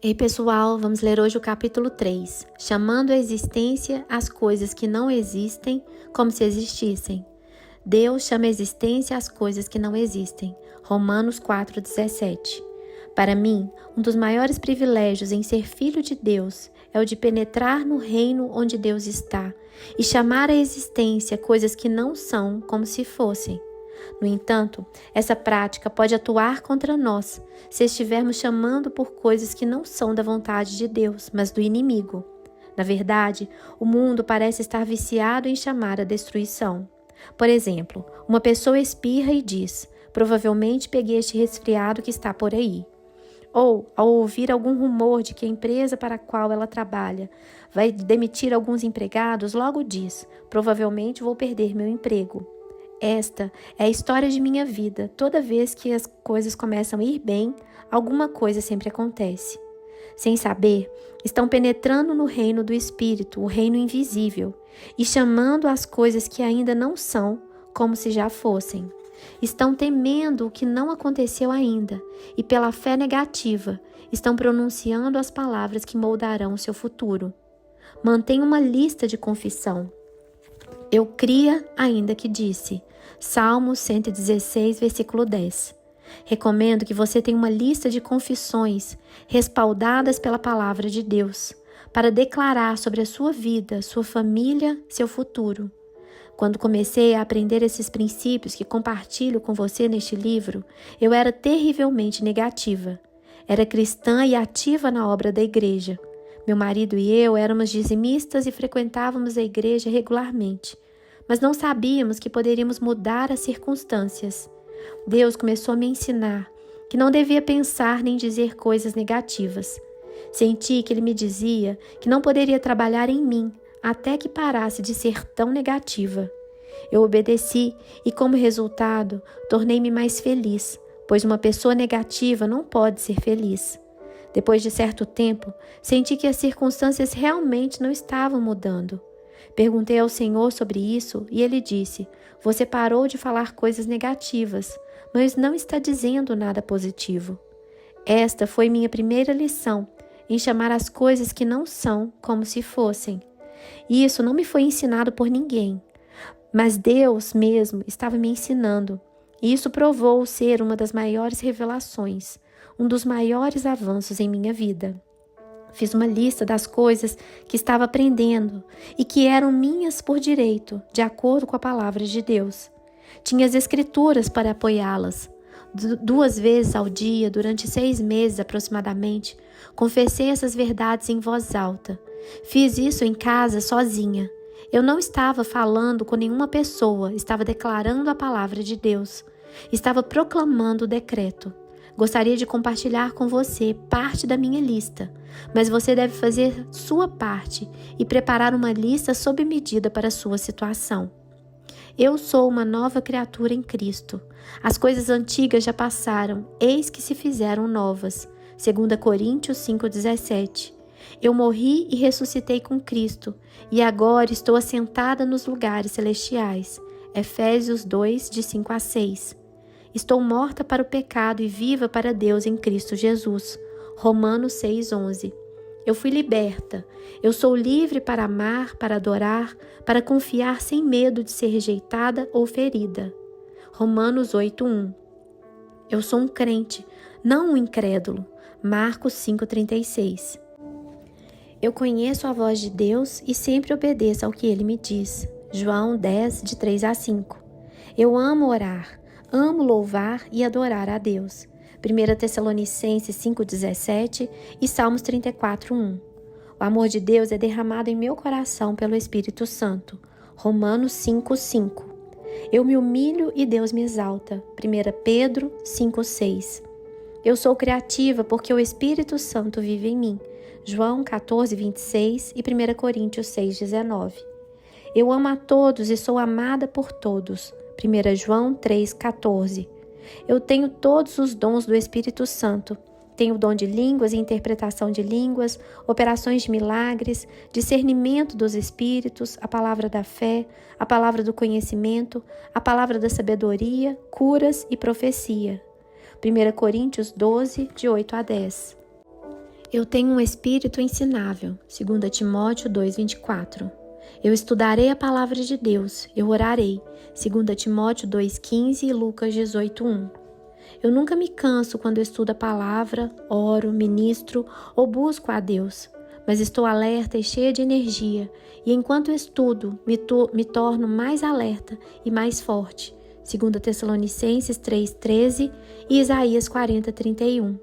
Ei pessoal, vamos ler hoje o capítulo 3, chamando à existência as coisas que não existem como se existissem. Deus chama à existência as coisas que não existem. Romanos 4,17. Para mim, um dos maiores privilégios em ser filho de Deus é o de penetrar no reino onde Deus está e chamar à existência coisas que não são como se fossem. No entanto, essa prática pode atuar contra nós se estivermos chamando por coisas que não são da vontade de Deus, mas do inimigo. Na verdade, o mundo parece estar viciado em chamar a destruição. Por exemplo, uma pessoa espirra e diz: provavelmente peguei este resfriado que está por aí. Ou, ao ouvir algum rumor de que a empresa para a qual ela trabalha vai demitir alguns empregados, logo diz: provavelmente vou perder meu emprego. Esta é a história de minha vida. Toda vez que as coisas começam a ir bem, alguma coisa sempre acontece. Sem saber, estão penetrando no reino do Espírito, o reino invisível, e chamando as coisas que ainda não são como se já fossem. Estão temendo o que não aconteceu ainda e, pela fé negativa, estão pronunciando as palavras que moldarão o seu futuro. Mantenha uma lista de confissão. Eu cria, ainda que disse. Salmos 116, versículo 10. Recomendo que você tenha uma lista de confissões respaldadas pela palavra de Deus, para declarar sobre a sua vida, sua família, seu futuro. Quando comecei a aprender esses princípios que compartilho com você neste livro, eu era terrivelmente negativa. Era cristã e ativa na obra da igreja. Meu marido e eu éramos dizimistas e frequentávamos a igreja regularmente, mas não sabíamos que poderíamos mudar as circunstâncias. Deus começou a me ensinar que não devia pensar nem dizer coisas negativas. Senti que Ele me dizia que não poderia trabalhar em mim até que parasse de ser tão negativa. Eu obedeci e, como resultado, tornei-me mais feliz, pois uma pessoa negativa não pode ser feliz. Depois de certo tempo, senti que as circunstâncias realmente não estavam mudando. Perguntei ao Senhor sobre isso e Ele disse: você parou de falar coisas negativas, mas não está dizendo nada positivo. Esta foi minha primeira lição, em chamar as coisas que não são como se fossem. Isso não me foi ensinado por ninguém, mas Deus mesmo estava me ensinando. E isso provou ser uma das maiores revelações, um dos maiores avanços em minha vida. Fiz uma lista das coisas que estava aprendendo e que eram minhas por direito, de acordo com a palavra de Deus. Tinha as escrituras para apoiá-las. 2 vezes ao dia, durante 6 meses aproximadamente, confessei essas verdades em voz alta. Fiz isso em casa sozinha. Eu não estava falando com nenhuma pessoa, estava declarando a palavra de Deus. Estava proclamando o decreto. Gostaria de compartilhar com você parte da minha lista, mas você deve fazer sua parte e preparar uma lista sob medida para a sua situação. Eu sou uma nova criatura em Cristo. As coisas antigas já passaram, eis que se fizeram novas. 2 Coríntios 5,17. Eu morri e ressuscitei com Cristo, e agora estou assentada nos lugares celestiais. Efésios 2, de 5 a 6. Estou morta para o pecado e viva para Deus em Cristo Jesus. Romanos 6,11. Eu fui liberta. Eu sou livre para amar, para adorar, para confiar sem medo de ser rejeitada ou ferida. Romanos 8,1. Eu sou um crente, não um incrédulo. Marcos 5,36. Eu conheço a voz de Deus e sempre obedeço ao que Ele me diz. João 10, de 3 a 5. Eu amo orar. Amo louvar e adorar a Deus. 1 Tessalonicenses 5,17 e Salmos 34,1. O amor de Deus é derramado em meu coração pelo Espírito Santo. Romanos 5,5. Eu me humilho e Deus me exalta. 1 Pedro 5,6. Eu sou criativa porque o Espírito Santo vive em mim. João 14,26 e 1 Coríntios 6,19. Eu amo a todos e sou amada por todos. 1 João 3,14. Eu tenho todos os dons do Espírito Santo. Tenho o dom de línguas e interpretação de línguas, operações de milagres, discernimento dos espíritos, a palavra da fé, a palavra do conhecimento, a palavra da sabedoria, curas e profecia. 1 Coríntios 12, de 8 a 10. Eu tenho um espírito ensinável, 2 Timóteo 2:24. Eu estudarei a palavra de Deus, eu orarei, 2 Timóteo 2:15 e Lucas 18:1. Eu nunca me canso quando estudo a palavra, oro, ministro ou busco a Deus, mas estou alerta e cheia de energia, e enquanto estudo, me torno mais alerta e mais forte, 2 Tessalonicenses 3:13 e Isaías 40:31.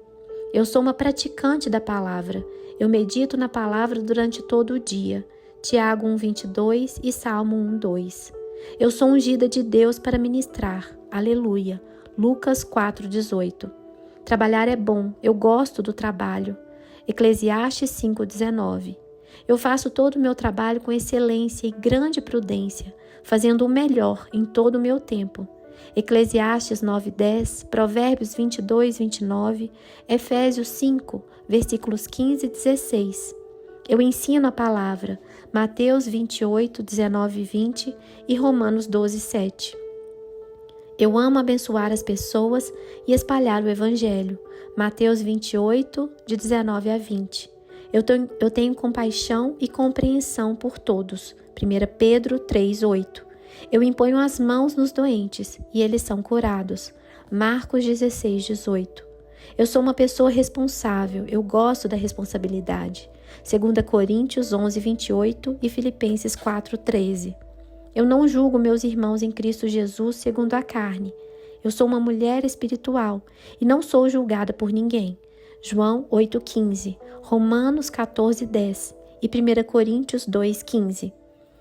Eu sou uma praticante da palavra, eu medito na palavra durante todo o dia, Tiago 1:22 e Salmo 1:2. Eu sou ungida de Deus para ministrar, aleluia, Lucas 4:18. Trabalhar é bom, eu gosto do trabalho, Eclesiastes 5:19. Eu faço todo o meu trabalho com excelência e grande prudência, fazendo o melhor em todo o meu tempo, Eclesiastes 9:10, Provérbios 22:29, Efésios 5, versículos 15 e 16. Eu ensino a palavra, Mateus 28:19 e 20 e Romanos 12:7. Eu amo abençoar as pessoas e espalhar o Evangelho, Mateus 28, de 19 a 20. Eu tenho compaixão e compreensão por todos, 1 Pedro 3:8. Eu imponho as mãos nos doentes e eles são curados, Marcos 16:18. Eu sou uma pessoa responsável, eu gosto da responsabilidade, 2 Coríntios 11:28 e Filipenses 4:13. Eu não julgo meus irmãos em Cristo Jesus segundo a carne. Eu sou uma mulher espiritual e não sou julgada por ninguém. João 8:15, Romanos 14:10 e 1 Coríntios 2:15.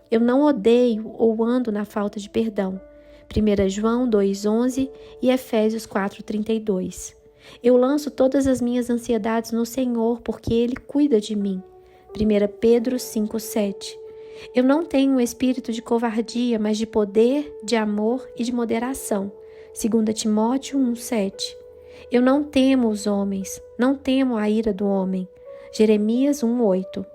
Eu não odeio ou ando na falta de perdão. 1 João 2:11 e Efésios 4:32. Eu lanço todas as minhas ansiedades no Senhor porque Ele cuida de mim. 1 Pedro 5:7. Eu não tenho um espírito de covardia, mas de poder, de amor e de moderação. 2 Timóteo 1:7. Eu não temo os homens, não temo a ira do homem. Jeremias 1:8.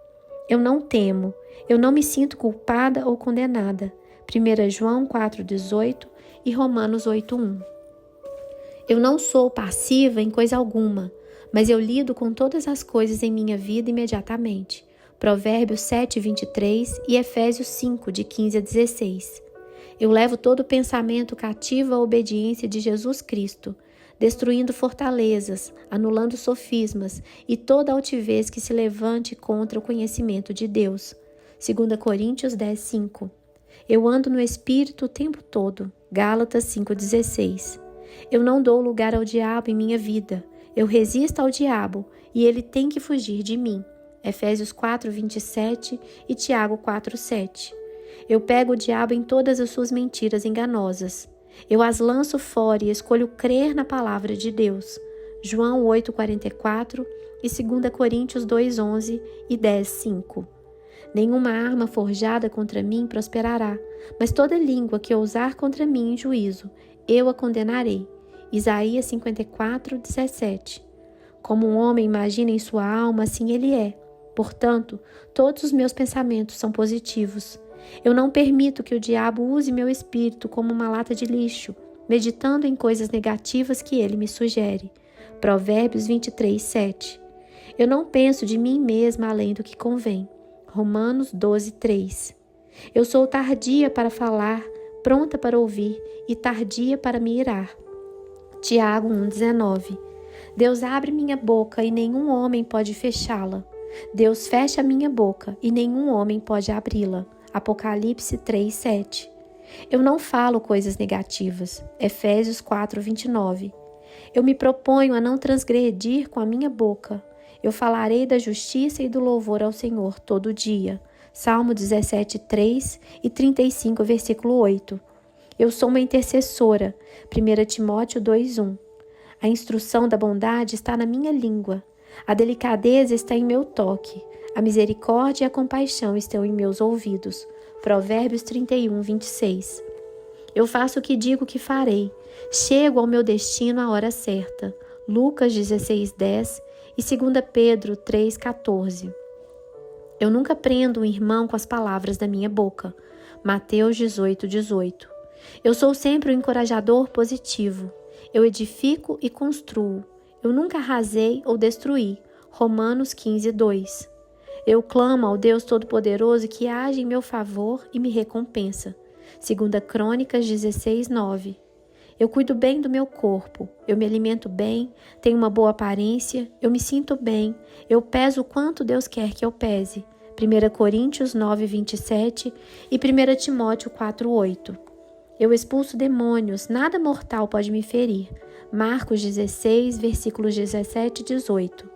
Eu não temo, eu não me sinto culpada ou condenada. 1 João 4:18 e Romanos 8:1. Eu não sou passiva em coisa alguma, mas eu lido com todas as coisas em minha vida imediatamente. Provérbios 7:23 e Efésios 5, de 15 a 16. Eu levo todo pensamento cativo à obediência de Jesus Cristo, destruindo fortalezas, anulando sofismas e toda altivez que se levante contra o conhecimento de Deus. 2 Coríntios 10:5. Eu ando no Espírito o tempo todo. Gálatas 5:16. Eu não dou lugar ao diabo em minha vida. Eu resisto ao diabo e ele tem que fugir de mim. Efésios 4:27 e Tiago 4:7. Eu pego o diabo em todas as suas mentiras enganosas. Eu as lanço fora e escolho crer na palavra de Deus. João 8:44 e 2 Coríntios 2:11 e 10:5. Nenhuma arma forjada contra mim prosperará, mas toda língua que ousar contra mim em juízo, eu a condenarei. Isaías 54:17. Como um homem imagina em sua alma, assim ele é. Portanto, todos os meus pensamentos são positivos. Eu não permito que o diabo use meu espírito como uma lata de lixo, meditando em coisas negativas que ele me sugere. Provérbios 23:7. Eu não penso de mim mesma além do que convém. Romanos 12:3. Eu sou tardia para falar, pronta para ouvir e tardia para me irar. Tiago 1:19. Deus abre minha boca e nenhum homem pode fechá-la. Deus fecha minha boca e nenhum homem pode abri-la. Apocalipse 3:7. Eu não falo coisas negativas. Efésios 4:29. Eu me proponho a não transgredir com a minha boca. Eu falarei da justiça e do louvor ao Senhor todo dia. Salmo 17:3 e 35, versículo 8. Eu sou uma intercessora. 1 Timóteo 2:1. A instrução da bondade está na minha língua. A delicadeza está em meu toque. A misericórdia e a compaixão estão em meus ouvidos. Provérbios 31:26. Eu faço o que digo que farei. Chego ao meu destino à hora certa. Lucas 16:10 e 2 Pedro 3:14. Eu nunca prendo um irmão com as palavras da minha boca. Mateus 18:18. Eu sou sempre um encorajador positivo. Eu edifico e construo. Eu nunca arrasei ou destruí. Romanos 15:2. Eu clamo ao Deus Todo-Poderoso que age em meu favor e me recompensa. 2 Crônicas 16:9. Eu cuido bem do meu corpo, eu me alimento bem, tenho uma boa aparência, eu me sinto bem, eu peso o quanto Deus quer que eu pese. 1 Coríntios 9:27 e 1 Timóteo 4:8. Eu expulso demônios, nada mortal pode me ferir. Marcos 16, versículos 17 e 18.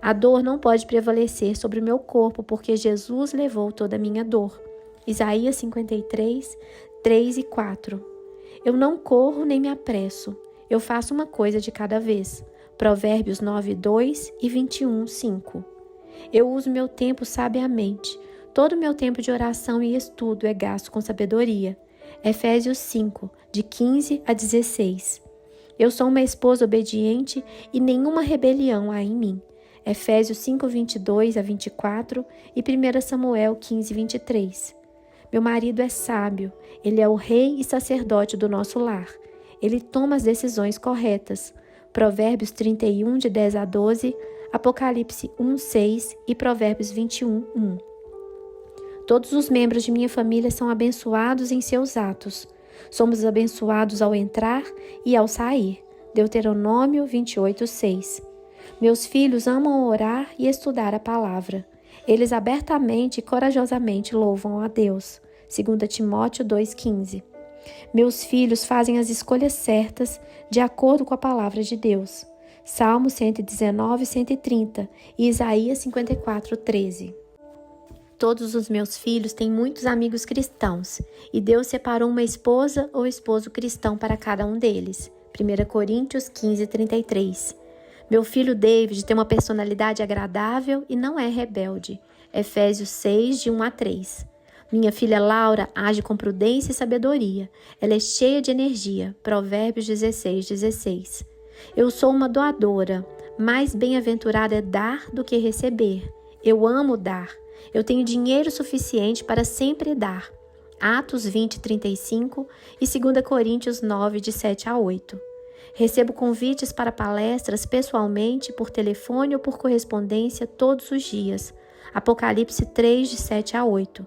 A dor não pode prevalecer sobre o meu corpo, porque Jesus levou toda a minha dor. Isaías 53, 3 e 4. Eu não corro nem me apresso, eu faço uma coisa de cada vez. Provérbios 9, 2 e 21, 5. Eu uso meu tempo sabiamente. Todo o meu tempo de oração e estudo é gasto com sabedoria. Efésios 5, de 15 a 16. Eu sou uma esposa obediente e nenhuma rebelião há em mim. Efésios 5, 22 a 24 e 1 Samuel 15, 23. Meu marido é sábio, ele é o rei e sacerdote do nosso lar. Ele toma as decisões corretas. Provérbios 31, de 10 a 12, Apocalipse 1, 6 e Provérbios 21, 1. Todos os membros de minha família são abençoados em seus atos. Somos abençoados ao entrar e ao sair. Deuteronômio 28, 6. Meus filhos amam orar e estudar a palavra. Eles abertamente e corajosamente louvam a Deus. 2 Timóteo 2,15. Meus filhos fazem as escolhas certas de acordo com a palavra de Deus. Salmo 119, 130 e Isaías 54, 13. Todos os meus filhos têm muitos amigos cristãos, e Deus separou uma esposa ou esposo cristão para cada um deles. 1 Coríntios 15, 33. Meu filho David tem uma personalidade agradável e não é rebelde. Efésios 6, de 1 a 3. Minha filha Laura age com prudência e sabedoria. Ela é cheia de energia. Provérbios 16, 16. Eu sou uma doadora. Mais bem-aventurada é dar do que receber. Eu amo dar. Eu tenho dinheiro suficiente para sempre dar. Atos 20, 35 e 2 Coríntios 9, de 7 a 8. Recebo convites para palestras pessoalmente, por telefone ou por correspondência todos os dias. Apocalipse 3, de 7 a 8.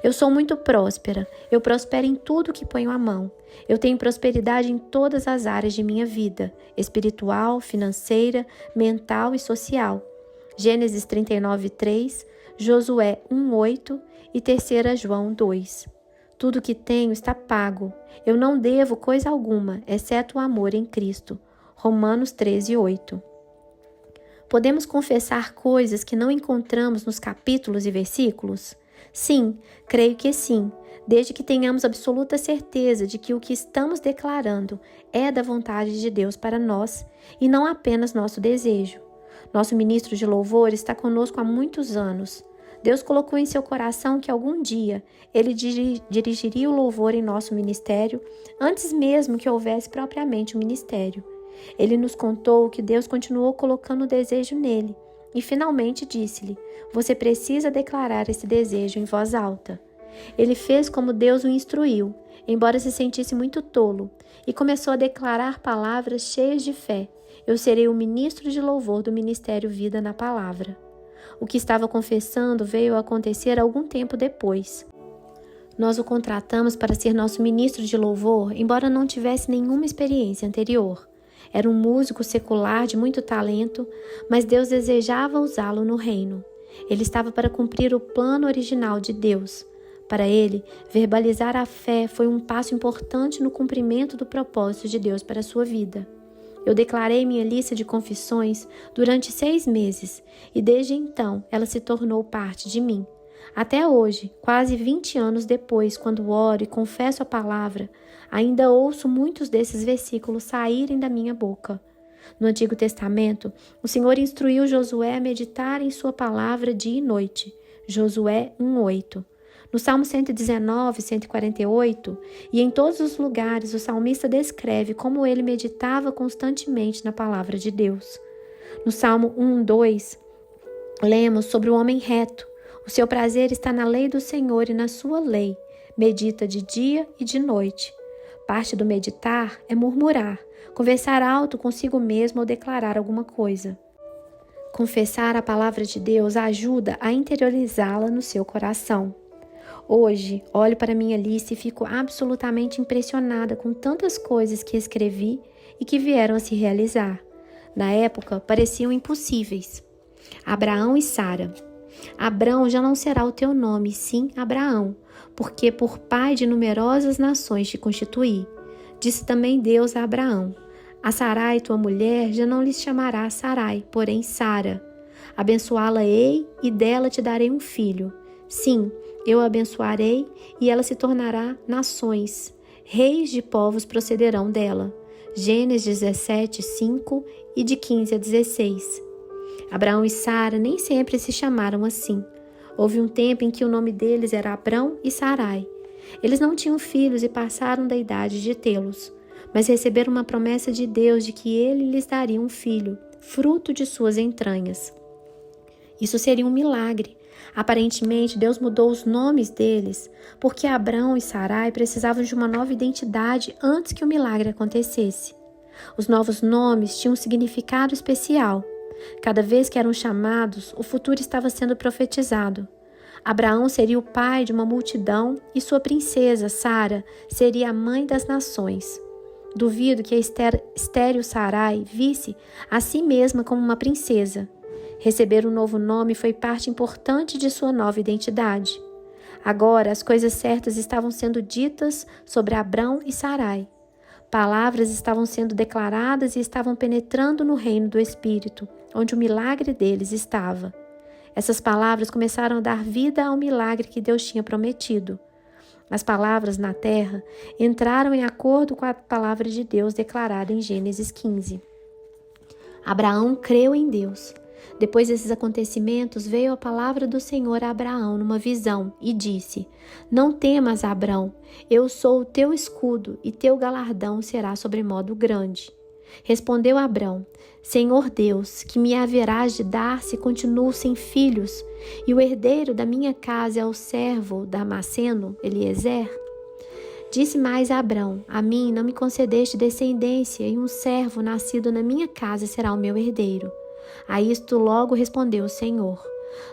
Eu sou muito próspera. Eu prospero em tudo que ponho a mão. Eu tenho prosperidade em todas as áreas de minha vida, espiritual, financeira, mental e social. Gênesis 39, 3, Josué 1, 8 e 3 João 2. Tudo que tenho está pago. Eu não devo coisa alguma, exceto o amor em Cristo. Romanos 13, 8. Podemos confessar coisas que não encontramos nos capítulos e versículos? Sim, creio que sim, desde que tenhamos absoluta certeza de que o que estamos declarando é da vontade de Deus para nós e não apenas nosso desejo. Nosso ministro de louvor está conosco há muitos anos. Deus colocou em seu coração que algum dia ele dirigiria o louvor em nosso ministério, antes mesmo que houvesse propriamente um ministério. Ele nos contou que Deus continuou colocando o desejo nele e finalmente disse-lhe: você precisa declarar esse desejo em voz alta. Ele fez como Deus o instruiu, embora se sentisse muito tolo, e começou a declarar palavras cheias de fé. Eu serei o ministro de louvor do Ministério Vida na Palavra. O que estava confessando veio a acontecer algum tempo depois. Nós o contratamos para ser nosso ministro de louvor, embora não tivesse nenhuma experiência anterior. Era um músico secular de muito talento, mas Deus desejava usá-lo no reino. Ele estava para cumprir o plano original de Deus. Para ele, verbalizar a fé foi um passo importante no cumprimento do propósito de Deus para a sua vida. Eu declarei minha lista de confissões durante 6 meses e desde então ela se tornou parte de mim. Até hoje, quase 20 anos depois, quando oro e confesso a palavra, ainda ouço muitos desses versículos saírem da minha boca. No Antigo Testamento, o Senhor instruiu Josué a meditar em sua palavra dia e noite. Josué 1:8. No Salmo 119, 148 e em todos os lugares o salmista descreve como ele meditava constantemente na palavra de Deus. No Salmo 1:2, lemos sobre o homem reto. O seu prazer está na lei do Senhor e na sua lei. Medita de dia e de noite. Parte do meditar é murmurar, conversar alto consigo mesmo ou declarar alguma coisa. Confessar a palavra de Deus ajuda a interiorizá-la no seu coração. Hoje, olho para minha lista e fico absolutamente impressionada com tantas coisas que escrevi e que vieram a se realizar. Na época, pareciam impossíveis. Abraão e Sara. Abrão já não será o teu nome, sim Abraão, porque por pai de numerosas nações te constituí. Disse também Deus a Abraão: a Sarai, tua mulher, já não lhe chamará Sarai, porém Sara. Abençoá-la-ei e dela te darei um filho. Sim, eu a abençoarei e ela se tornará nações. Reis de povos procederão dela. Gênesis 17, 5 e de 15 a 16. Abraão e Sara nem sempre se chamaram assim. Houve um tempo em que o nome deles era Abrão e Sarai. Eles não tinham filhos e passaram da idade de tê-los, mas receberam uma promessa de Deus de que ele lhes daria um filho, fruto de suas entranhas. Isso seria um milagre. Aparentemente, Deus mudou os nomes deles, porque Abrão e Sarai precisavam de uma nova identidade antes que o milagre acontecesse. Os novos nomes tinham um significado especial. Cada vez que eram chamados, o futuro estava sendo profetizado. Abraão seria o pai de uma multidão e sua princesa, Sara, seria a mãe das nações. Duvido que a estéril Sarai visse a si mesma como uma princesa. Receber um novo nome foi parte importante de sua nova identidade. Agora, as coisas certas estavam sendo ditas sobre Abrão e Sarai. Palavras estavam sendo declaradas e estavam penetrando no reino do Espírito, onde o milagre deles estava. Essas palavras começaram a dar vida ao milagre que Deus tinha prometido. As palavras na terra entraram em acordo com a palavra de Deus declarada em Gênesis 15. Abraão creu em Deus. Depois desses acontecimentos, veio a palavra do Senhor a Abraão numa visão e disse: não temas, Abrão, eu sou o teu escudo e teu galardão será sobremodo grande. Respondeu Abrão: Senhor Deus, que me haverás de dar se continuo sem filhos, e o herdeiro da minha casa é o servo Damasceno, Eliezer? Disse mais a Abrão: a mim não me concedeste descendência, e um servo nascido na minha casa será o meu herdeiro. A isto logo respondeu o Senhor: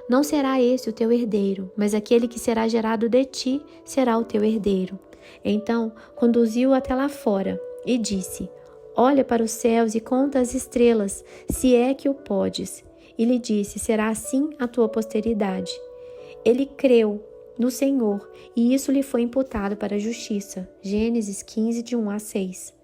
não será esse o teu herdeiro, mas aquele que será gerado de ti será o teu herdeiro. Então conduziu-o até lá fora e disse: olha para os céus e conta as estrelas, se é que o podes. E lhe disse: será assim a tua posteridade. Ele creu no Senhor, e isso lhe foi imputado para a justiça. Gênesis 15, de 1 a 6.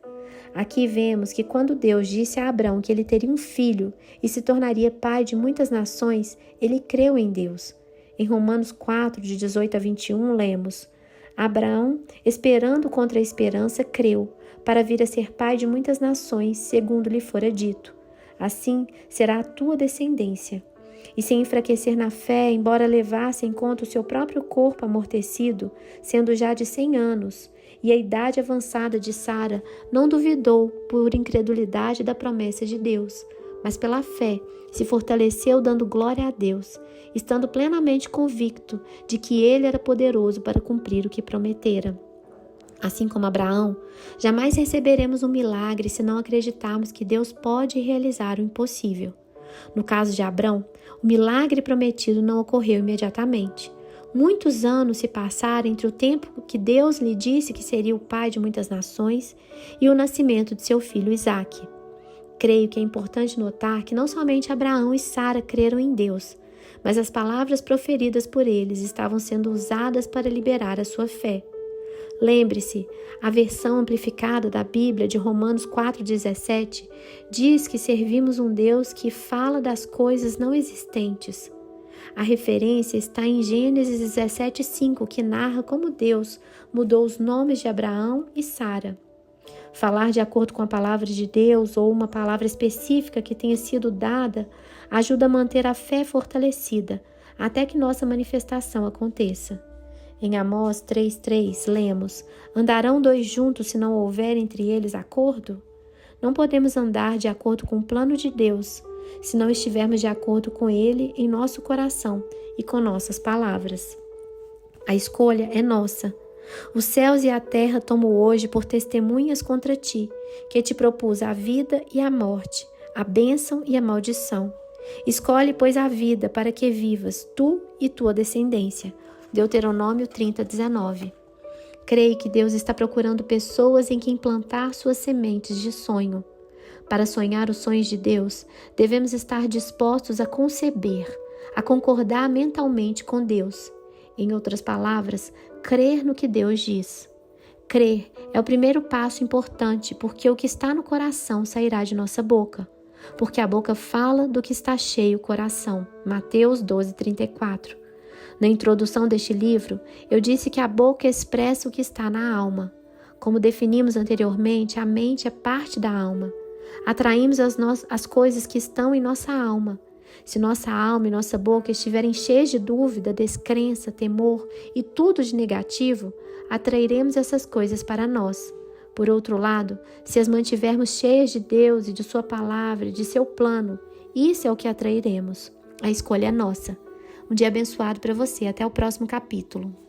Aqui vemos que quando Deus disse a Abrão que ele teria um filho e se tornaria pai de muitas nações, ele creu em Deus. Em Romanos 4, de 18 a 21, lemos: Abraão, esperando contra a esperança, creu, para vir a ser pai de muitas nações, segundo lhe fora dito: assim será a tua descendência. E sem enfraquecer na fé, embora levasse em conta o seu próprio corpo amortecido, sendo já de 100 anos, e a idade avançada de Sara, não duvidou por incredulidade da promessa de Deus, mas pela fé se fortaleceu dando glória a Deus, estando plenamente convicto de que ele era poderoso para cumprir o que prometera. Assim como Abraão, jamais receberemos um milagre se não acreditarmos que Deus pode realizar o impossível. No caso de Abrão, o milagre prometido não ocorreu imediatamente. Muitos anos se passaram entre o tempo que Deus lhe disse que seria o pai de muitas nações e o nascimento de seu filho Isaque. Creio que é importante notar que não somente Abraão e Sara creram em Deus, mas as palavras proferidas por eles estavam sendo usadas para liberar a sua fé. Lembre-se, a versão amplificada da Bíblia de Romanos 4,17 diz que servimos um Deus que fala das coisas não existentes. A referência está em Gênesis 17,5, que narra como Deus mudou os nomes de Abraão e Sara. Falar de acordo com a palavra de Deus ou uma palavra específica que tenha sido dada ajuda a manter a fé fortalecida até que nossa manifestação aconteça. Em Amós 3,3, lemos: andarão dois juntos se não houver entre eles acordo? Não podemos andar de acordo com o plano de Deus se não estivermos de acordo com ele em nosso coração e com nossas palavras. A escolha é nossa. Os céus e a terra tomo hoje por testemunhas contra ti, que te propus a vida e a morte, a bênção e a maldição. Escolhe, pois, a vida para que vivas, tu e tua descendência. Deuteronômio 30:19. Creio que Deus está procurando pessoas em que implantar suas sementes de sonho. Para sonhar os sonhos de Deus, devemos estar dispostos a conceber, a concordar mentalmente com Deus. Em outras palavras, crer no que Deus diz. Crer é o primeiro passo importante, porque o que está no coração sairá de nossa boca. Porque a boca fala do que está cheio o coração. Mateus 12:34. Na introdução deste livro, eu disse que a boca expressa o que está na alma. Como definimos anteriormente, a mente é parte da alma. Atraímos as coisas que estão em nossa alma. Se nossa alma e nossa boca estiverem cheias de dúvida, descrença, temor e tudo de negativo, atrairemos essas coisas para nós. Por outro lado, se as mantivermos cheias de Deus e de sua palavra e de seu plano, isso é o que atrairemos. A escolha é nossa. Um dia abençoado para você. Até o próximo capítulo.